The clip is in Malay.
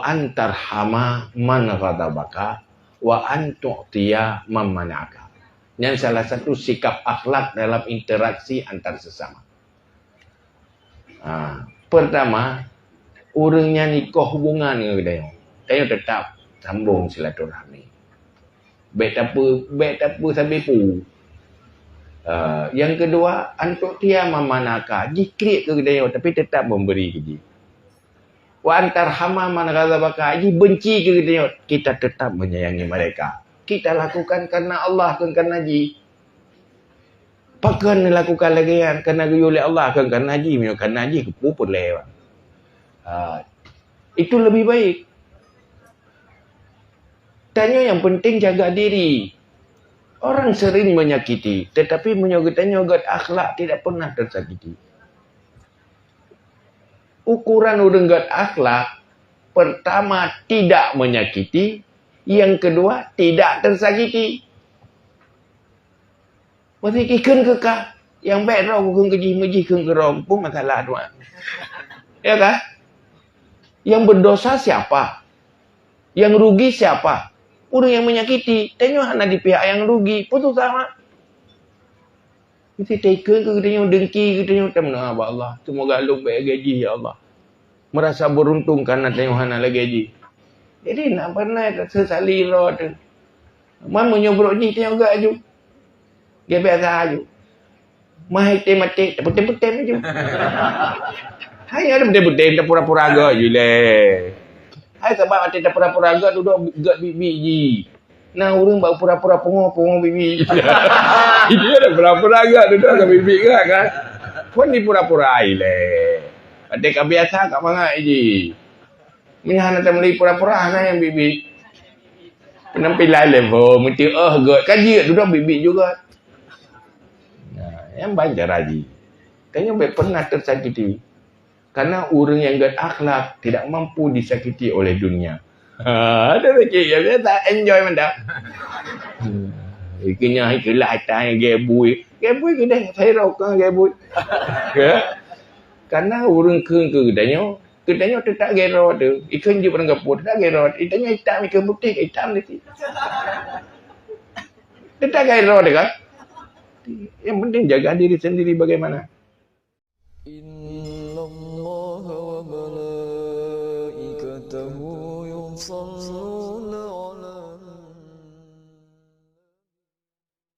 antarhama man ghadabaka wa antu'tiya man mana'aka. Yang salah satu sikap akhlak dalam interaksi antar sesama. Pertama, orangnya nikah hubungan dengan dia. Dia tetap sambung silaturahmi. Baik tak apa sampai pu. Yang kedua, antu'tiya man mana'aka. Jikrik ke dia tapi tetap memberi ke dia. Wa antarhama man ghadabaka, benci ke dia, kita tetap menyayangi mereka. Kita lakukan karena Allah, bukan karena haji. Pakan lakukan lagi kan karena gaya oleh Allah, bukan karena haji. Karena haji kepuput lewat. Itu lebih baik. Tanya yang penting jaga diri. Orang sering menyakiti, tetapi menyogok akhlak tidak pernah tersakiti. Ukuran orang gat akhlak, pertama tidak menyakiti, yang kedua tidak tersakiti. Masih ikan kekah, yang baik roh kekang keji meji kekang kerong pun masalah tuan. Ya kan? Yang berdosa siapa? Yang rugi siapa? Orang yang menyakiti. Tanya hanya di pihak yang rugi, putus sama. Mesti taken ke katanya dengki, katanya teman Allah. Semoga lu baik gaji ya Allah. Merasa beruntung karena tengok hana lagi gaji. Jadi nak pernah sesali roh tu. Man menyobrok ni tengok gak aju. Dia biasa aju. Mahai tematik, petem-petem aju. Hai ada petem-petem tak pura-pura agak je leh. Hai sebab ada pura-pura agak duduk gak bibi ji. Nah, orang bawa pura-pura punggung bibi. Dia ada pura-pura agak duduk agak bibi kan. Pun di pura-pura ai leh. Ada kebiasa kat mangai je. Minah nak beli pura-pura nah yang bibi. Penampilan level mesti god kaji duduk bibi juga. Nah, yang banyak haji. Kayaknya baik pernah tersakiti. Karena orang yang gak akhlak tidak mampu disakiti oleh dunia. Ada lagi ya dia tak enjoy mendak. Ikinya ikilah atai gebui. Gebui kita saya rokok gebui. Karena orang kedanya tetap gero tu. Ikan je perang kapur tetap gero. Itanya hitam ikan putih hitam ni. Tetap gero dia kan. Yang penting jaga diri sendiri bagaimana.